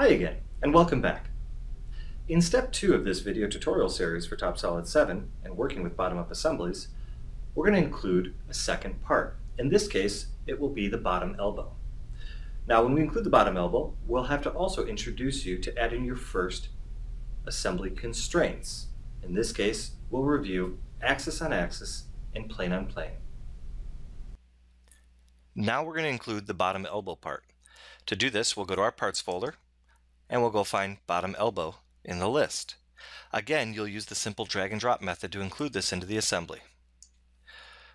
Hi again, and welcome back. In step 2 of this video tutorial series for TopSolid 7 and working with bottom-up assemblies, we're going to include a second part. In this case, it will be the bottom elbow. Now, when we include the bottom elbow, we'll have to also introduce you to adding your first assembly constraints. In this case, we'll review axis on axis and plane on plane. Now we're going to include the bottom elbow part. To do this, we'll go to our parts folder and we'll go find bottom elbow in the list. Again, you'll use the simple drag and drop method to include this into the assembly.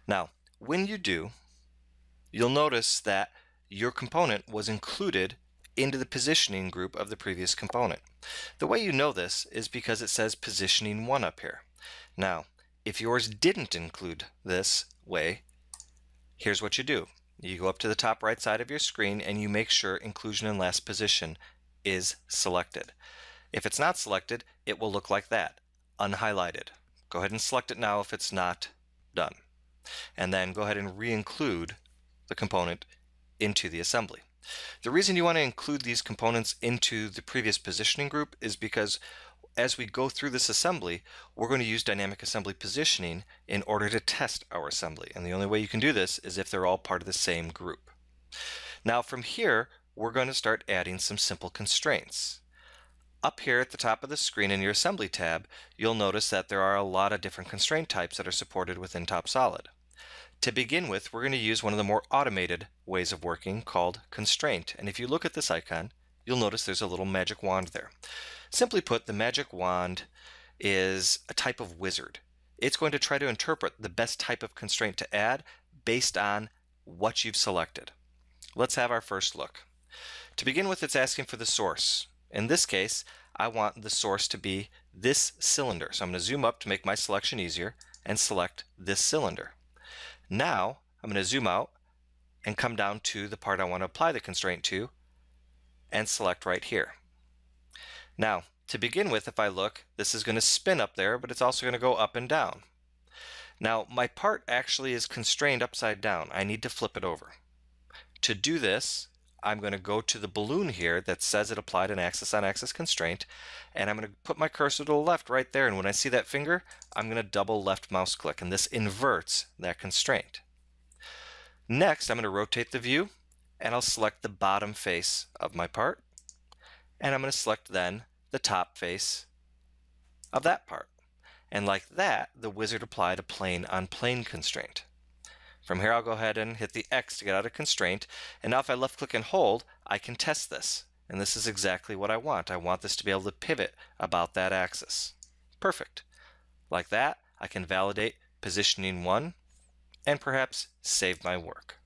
Now, when you do, you'll notice that your component was included into the positioning group of the previous component. The way you know this is because it says positioning 1 up here. Now, if yours didn't include this way, here's what you do. You go up to the top right side of your screen and you make sure inclusion in last position is selected. If it's not selected, it will look like that, unhighlighted. Go ahead and select it now if it's not done. And then go ahead and re-include the component into the assembly. The reason you want to include these components into the previous positioning group is because as we go through this assembly, we're going to use dynamic assembly positioning in order to test our assembly. And the only way you can do this is if they're all part of the same group. Now from here, we're going to start adding some simple constraints. Up here at the top of the screen in your Assembly tab, you'll notice that there are a lot of different constraint types that are supported within TopSolid. To begin with, we're going to use one of the more automated ways of working called constraint. And if you look at this icon, you'll notice there's a little magic wand there. Simply put, the magic wand is a type of wizard. It's going to try to interpret the best type of constraint to add based on what you've selected. Let's have our first look. To begin with, it's asking for the source. In this case, I want the source to be this cylinder. So I'm going to zoom up to make my selection easier and select this cylinder. Now I'm going to zoom out and come down to the part I want to apply the constraint to and select right here. Now, to begin with, if I look, this is going to spin up there, but it's also going to go up and down. Now, my part actually is constrained upside down. I need to flip it over. To do this, I'm going to go to the balloon here that says it applied an axis on axis constraint, and I'm going to put my cursor to the left right there, and when I see that finger, I'm going to double left mouse click, and this inverts that constraint. Next, I'm going to rotate the view, and I'll select the bottom face of my part, and I'm going to select then the top face of that part. And like that, the wizard applied a plane on plane constraint. From here, I'll go ahead and hit the X to get out of constraint. And now if I left click and hold, I can test this. And this is exactly what I want. I want this to be able to pivot about that axis. Perfect. Like that, I can validate positioning 1 and perhaps save my work.